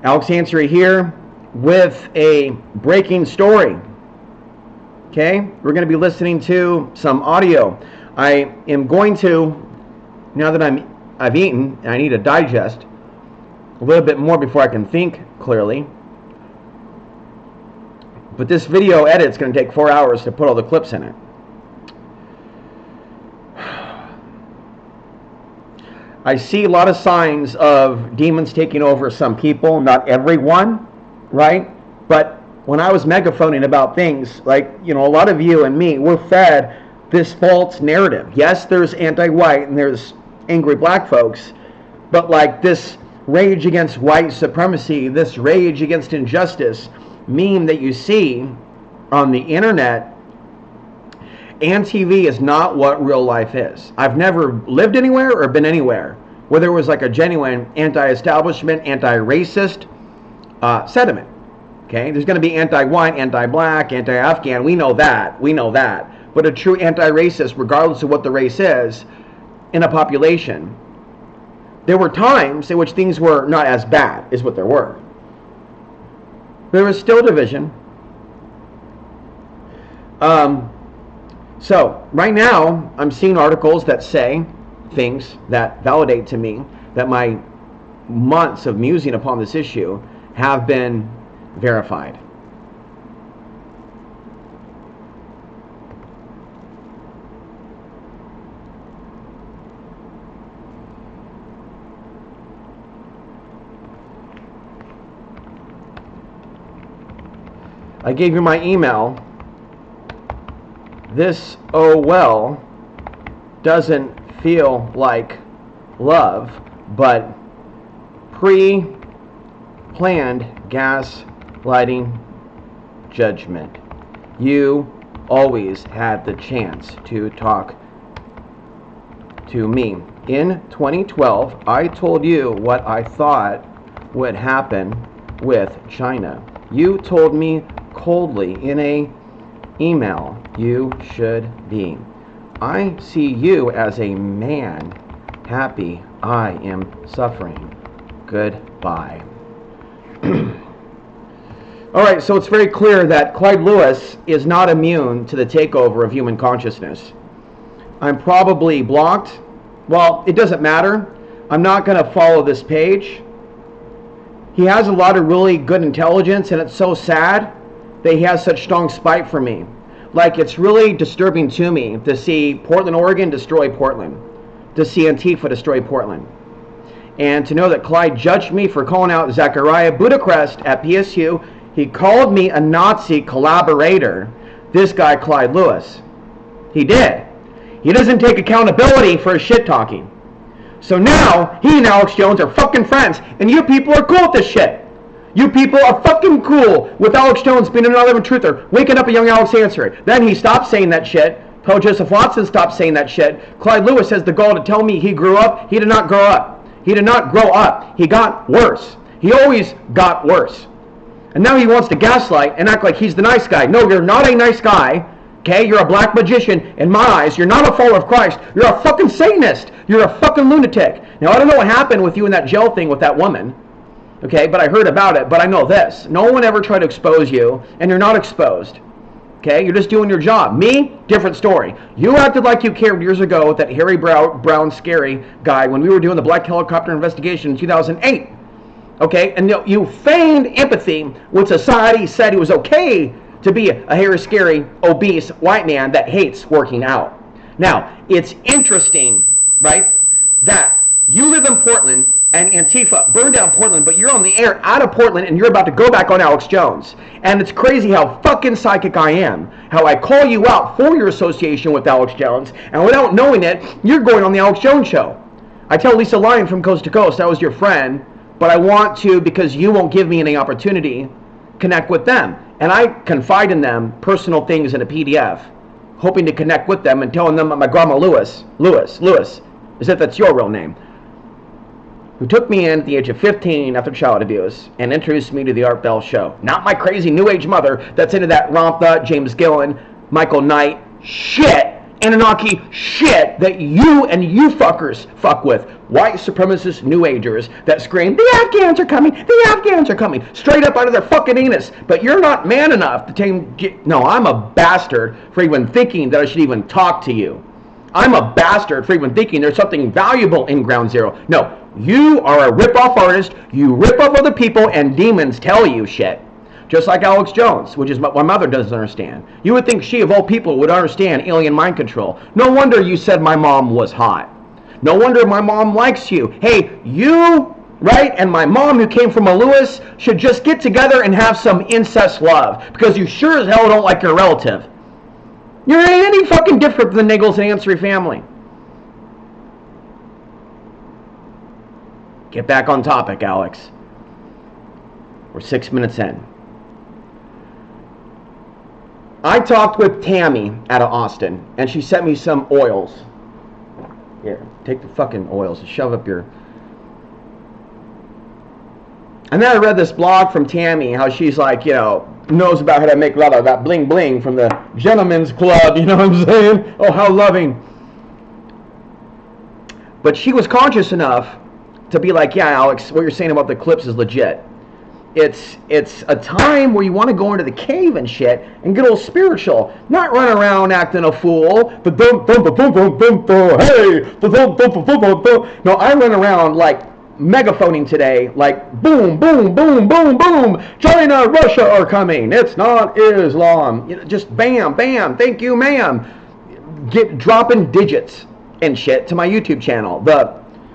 Alex Ansary here with a breaking story. Okay, we're going to be listening to some audio. I am going to, now that I've eaten, and I need to digest a little bit more before I can think clearly. But this video edit's going to take 4 hours to put all the clips in it. I see a lot of signs of demons taking over some people, not everyone, right? But when I was megaphoning about things, like, a lot of you and me, we're fed this false narrative. Yes, there's anti-white and there's angry black folks, but like this rage against white supremacy, this rage against injustice meme that you see on the internet, Antifa is not what real life is. I've never lived anywhere or been anywhere where there was like a genuine anti-establishment, anti-racist sentiment. Okay, there's going to be anti-white, anti-black, anti-Afghan. We know that. But a true anti-racist, regardless of what the race is, in a population, there were times in which things were not as bad as what there were. There was still division. So right now I'm seeing articles that say things that validate to me that my months of musing upon this issue have been verified. I gave you my email. This, oh well, doesn't feel like love, but pre-planned gaslighting judgment. You always had the chance to talk to me. In 2012, I told you what I thought would happen with China. You told me coldly in a email you should be. I see you as a man happy. I am suffering. Goodbye. Alright, so it's very clear that Clyde Lewis is not immune to the takeover of human consciousness. I'm probably blocked. Well, it doesn't matter. I'm not going to follow this page. He has a lot of really good intelligence, and it's so sad that he has such strong spite for me. Like, it's really disturbing to me to see Portland, Oregon destroy Portland, to see Antifa destroy Portland, and to know that Clyde judged me for calling out Zachariah Budachrist at PSU. He called me a Nazi collaborator, this guy Clyde Lewis. He did. He doesn't take accountability for his shit talking. So now, he and Alex Jones are fucking friends, and you people are cool with this shit. You people are fucking cool with Alex Jones being another truther, waking up a young Alex Ansary. Then he stopped saying that shit. Poe Joseph Watson stopped saying that shit. Clyde Lewis has the gall to tell me he grew up. He did not grow up. He did not grow up. He got worse. He always got worse. And now he wants to gaslight and act like he's the nice guy. No, you're not a nice guy. Okay, you're a black magician in my eyes. You're not a follower of Christ. You're a fucking Satanist. You're a fucking lunatic. Now, I don't know what happened with you in that jail thing with that woman. Okay, but I heard about it. But I know this. No one ever tried to expose you, and you're not exposed. Okay, you're just doing your job. Me, different story. You acted like you cared years ago with that Harry Brown scary guy when we were doing the black helicopter investigation in 2008. Okay, and you feigned empathy when society said it was okay to be a hairy, scary, obese white man that hates working out. Now, it's interesting, right, that you live in Portland and Antifa burned down Portland, but you're on the air out of Portland and you're about to go back on Alex Jones. And it's crazy how fucking psychic I am, how I call you out for your association with Alex Jones, and without knowing it, you're going on the Alex Jones show. I tell Lisa Lyon from Coast to Coast, I was your friend, but I want to, because you won't give me any opportunity, connect with them. And I confide in them personal things in a PDF, hoping to connect with them and telling them my grandma Lewis, as if that's your real name, who took me in at the age of 15 after child abuse and introduced me to the Art Bell show. Not my crazy new age mother that's into that Rompha, James Gillen, Michael Knight shit. Anunnaki shit that you and you fuckers fuck with. White supremacist New Agers that scream, the Afghans are coming, the Afghans are coming, straight up out of their fucking anus. But you're not man enough to take, no, I'm a bastard for even thinking that I should even talk to you. I'm a bastard for even thinking there's something valuable in Ground Zero. No, you are a rip-off artist, you rip off other people, and demons tell you shit. Just like Alex Jones, which is what my mother doesn't understand. You would think she, of all people, would understand alien mind control. No wonder you said my mom was hot. No wonder my mom likes you. Hey, you, right, and my mom, who came from a Lewis, should just get together and have some incest love, because you sure as hell don't like your relative. You're any fucking different than the Nichols and Ansary family. Get back on topic, Alex. We're 6 minutes in. I talked with Tammy out of Austin, and she sent me some oils. Here, take the fucking oils and shove up your... And then I read this blog from Tammy, how she's like, you know, knows about how to make a lot of that bling bling from the gentleman's club, you know what I'm saying? Oh, how loving. But she was conscious enough to be like, yeah, Alex, what you're saying about the Eclipse is legit. It's a time where you want to go into the cave and shit and get a little spiritual, not run around acting a fool. Hey, no, I run around like megaphoning today, like boom, boom, boom, boom, boom. China, Russia are coming. It's not Islam. You know, just bam, bam. Thank you, ma'am. Dropping digits and shit to my YouTube channel.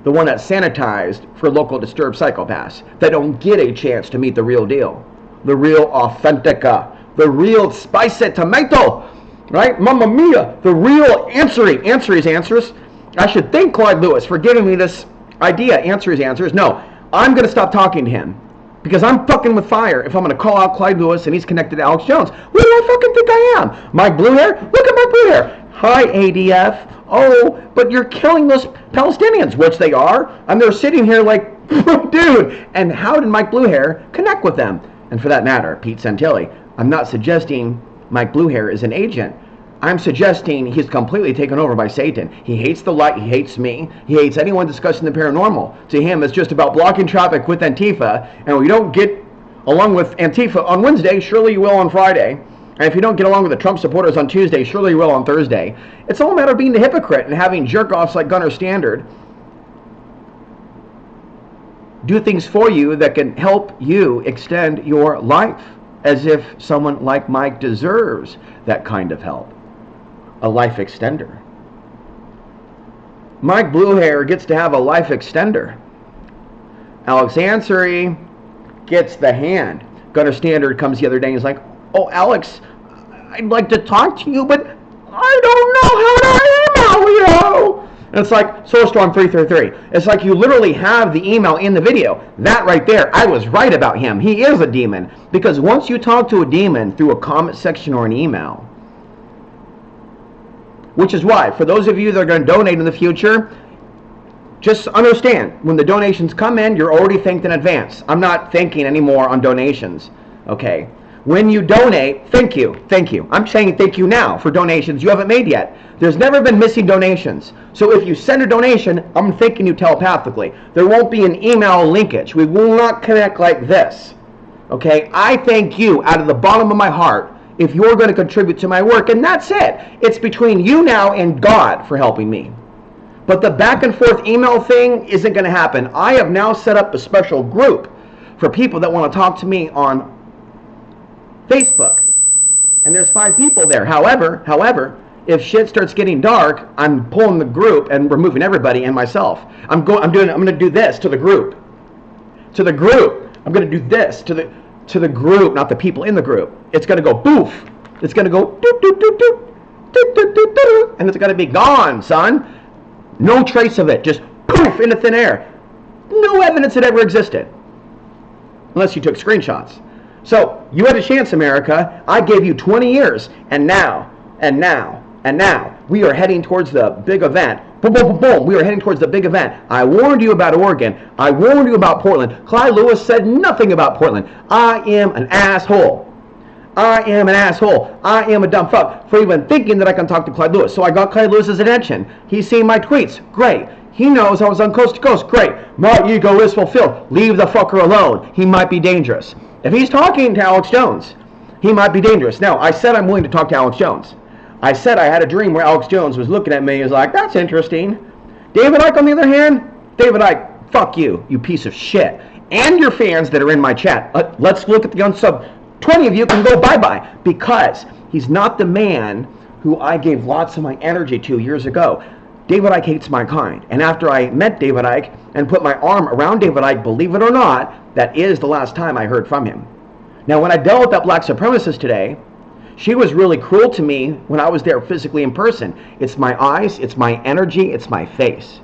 The one that's sanitized for local disturbed psychopaths that don't get a chance to meet the real deal, the real authentica, the real spicy tomato, right? Mamma mia, the real Ansary. Ansary's answers. I should thank Clyde Lewis for giving me this idea. Ansary's answers. No, I'm going to stop talking to him because I'm fucking with fire if I'm going to call out Clyde Lewis and he's connected to Alex Jones. What do I fucking think I am? My blue hair? Look at my blue hair. Hi, ADF. Oh, but you're killing those Palestinians, which they are, and they're sitting here like, dude, and how did Mike Bluehair connect with them? And for that matter, Pete Santilli, I'm not suggesting Mike Bluehair is an agent. I'm suggesting he's completely taken over by Satan. He hates the light, he hates me, he hates anyone discussing the paranormal. To him, it's just about blocking traffic with Antifa, and we don't get along with Antifa on Wednesday, surely you will on Friday. And if you don't get along with the Trump supporters on Tuesday, surely you will on Thursday. It's all a matter of being the hypocrite and having jerk-offs like Gunnar Standard do things for you that can help you extend your life, as if someone like Mike deserves that kind of help. A life extender. Mike Bluehair gets to have a life extender. Alex Ansary gets the hand. Gunnar Standard comes the other day and is like, oh, Alex, I'd like to talk to you, but I don't know how to email you. And it's like, Soulstorm 333. It's like you literally have the email in the video. That right there, I was right about him. He is a demon. Because once you talk to a demon through a comment section or an email, which is why, for those of you that are going to donate in the future, just understand, when the donations come in, you're already thanked in advance. I'm not thanking anymore on donations, okay? When you donate, thank you, thank you. I'm saying thank you now for donations you haven't made yet. There's never been missing donations. So if you send a donation, I'm thanking you telepathically. There won't be an email linkage. We will not connect like this, okay? I thank you out of the bottom of my heart if you're going to contribute to my work, and that's it. It's between you now and God for helping me. But the back and forth email thing isn't going to happen. I have now set up a special group for people that want to talk to me on Facebook, and there's 5 people there. However, if shit starts getting dark, I'm pulling the group and removing everybody and myself. I'm going to do this to the group. I'm going to do this to the group, not the people in the group. It's going to go boof. It's going to go doop doop doop doop doop doop doop doop, and it's going to be gone, son. No trace of it. Just poof into thin air. No evidence it ever existed, unless you took screenshots. So, you had a chance, America. I gave you 20 years, and now, we are heading towards the big event. Boom, boom, boom, boom. We are heading towards the big event. I warned you about Oregon. I warned you about Portland. Clyde Lewis said nothing about Portland. I am an asshole. I am an asshole. I am a dumb fuck for even thinking that I can talk to Clyde Lewis. So I got Clyde Lewis's attention. He's seen my tweets. Great. He knows I was on Coast to Coast. Great. My ego is fulfilled. Leave the fucker alone. He might be dangerous. If he's talking to Alex Jones, he might be dangerous. Now, I said I'm willing to talk to Alex Jones. I said I had a dream where Alex Jones was looking at me and was like, that's interesting. David Icke, on the other hand, David Icke, fuck you, you piece of shit. And your fans that are in my chat. Let's look at the unsub. 20 of you can go bye-bye because he's not the man who I gave lots of my energy to years ago. David Icke hates my kind. And after I met David Icke and put my arm around David Icke, believe it or not, that is the last time I heard from him. Now, when I dealt with that black supremacist today, she was really cruel to me when I was there physically in person. It's my eyes, it's my energy, it's my face.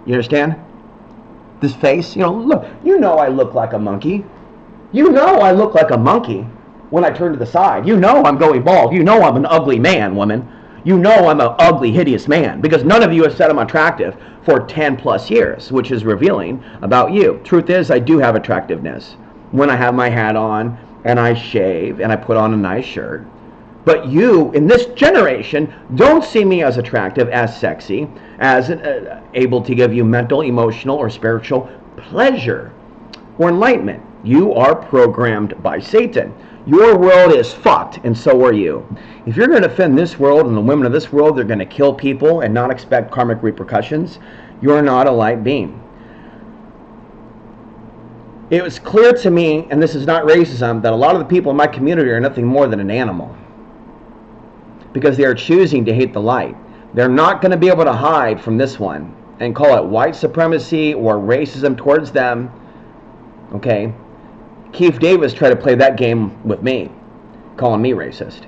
You understand? This face, look, I look like a monkey. I look like a monkey when I turn to the side. I'm going bald. I'm an ugly man, woman. I'm an ugly, hideous man because none of you have said I'm attractive for 10 plus years, which is revealing about you. Truth is, I do have attractiveness when I have my hat on and I shave and I put on a nice shirt. But you, in this generation, don't see me as attractive, as sexy, as able to give you mental, emotional, or spiritual pleasure or enlightenment. You are programmed by Satan. Your world is fucked, and so are you. If you're going to defend this world and the women of this world, they're going to kill people and not expect karmic repercussions, you're not a light being. It was clear to me, and this is not racism, that a lot of the people in my community are nothing more than an animal. Because they are choosing to hate the light. They're not going to be able to hide from this one and call it white supremacy or racism towards them. Okay? Keith Davis tried to play that game with me, calling me racist.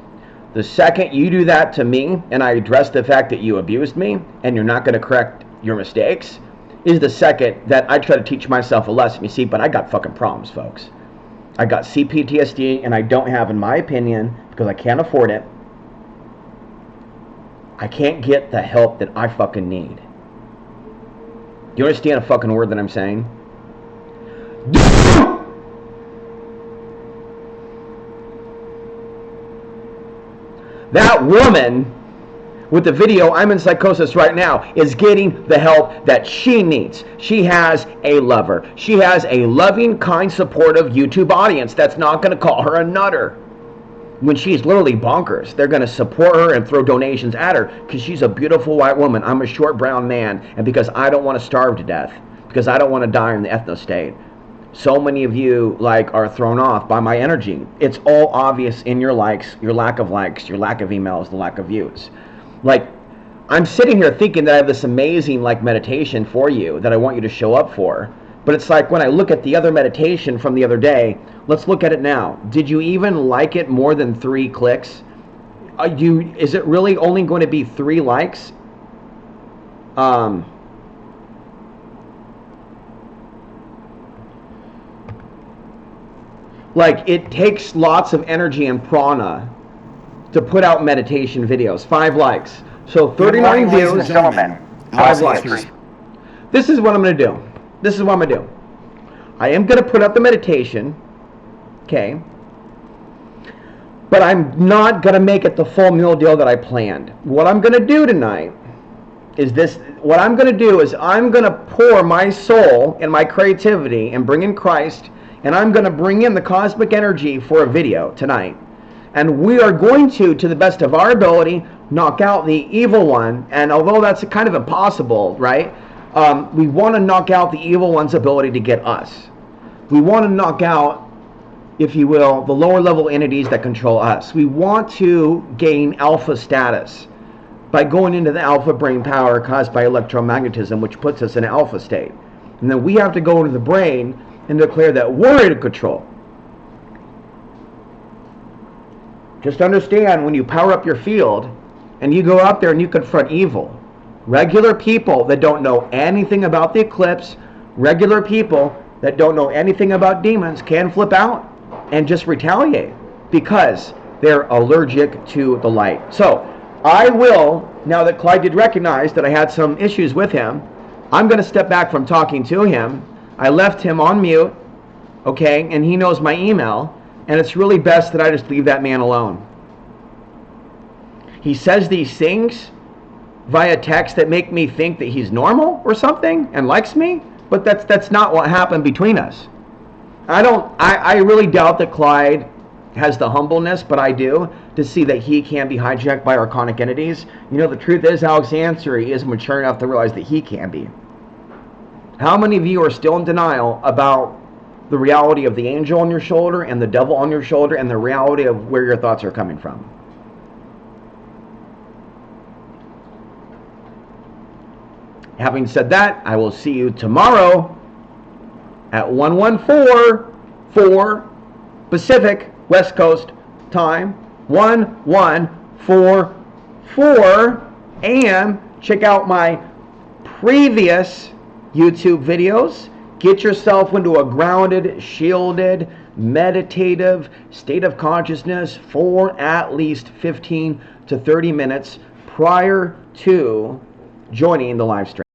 The second you do that to me and I address the fact that you abused me and you're not going to correct your mistakes, is the second that I try to teach myself a lesson. You see, but I got fucking problems, folks. I got CPTSD and I don't have, in my opinion, because I can't afford it, I can't get the help that I fucking need. Do you understand a fucking word that I'm saying? That woman with the video, I'm in psychosis right now, is getting the help that she needs. She has a lover. She has a loving, kind, supportive YouTube audience that's not going to call her a nutter. When she's literally bonkers, they're going to support her and throw donations at her because she's a beautiful white woman. I'm a short brown man, and because I don't want to starve to death, because I don't want to die in the ethno state. So many of you are thrown off by my energy. It's all obvious in your likes, your lack of emails, the lack of views. I'm sitting here thinking that I have this amazing meditation for you that I want you to show up for. But it's when I look at the other meditation from the other day, let's look at it now. Did you even like it more than 3 clicks? Is it really only going to be 3 likes? It takes lots of energy and prana to put out meditation videos. 5 likes. So 39 views. Ladies and gentlemen, 5 likes. This is what I'm going to do. I am going to put up the meditation. Okay. But I'm not going to make it the full meal deal that I planned. What I'm going to do tonight is this. What I'm going to do is I'm going to pour my soul and my creativity and bring in Christ. And I'm going to bring in the cosmic energy for a video tonight. And we are going to the best of our ability, knock out the evil one. And although that's kind of impossible, right? We want to knock out the evil one's ability to get us. We want to knock out, if you will, the lower level entities that control us. We want to gain alpha status by going into the alpha brain power caused by electromagnetism, which puts us in an alpha state. And then we have to go into the brain and declare that we're in control. Just understand, when you power up your field and you go out there and you confront evil, regular people that don't know anything about the eclipse, regular people that don't know anything about demons can flip out and just retaliate because they're allergic to the light. So I will, now that Clyde did recognize that I had some issues with him, I'm going to step back from talking to him. I left him on mute, okay, and he knows my email, And it's really best that I just leave that man alone. He says these things via text that make me think that he's normal or something and likes me, but that's not what happened between us. I really doubt that Clyde has the humbleness, but I do, to see that he can be hijacked by archonic entities. You know, the truth is Ansary is mature enough to realize that he can be. How many of you are still in denial about the reality of the angel on your shoulder and the devil on your shoulder and the reality of where your thoughts are coming from? Having said that, I will see you tomorrow at 1144 Pacific West Coast time, 1144 a.m. Check out my previous YouTube videos. Get yourself into a grounded, shielded, meditative state of consciousness for at least 15 to 30 minutes prior to joining the live stream.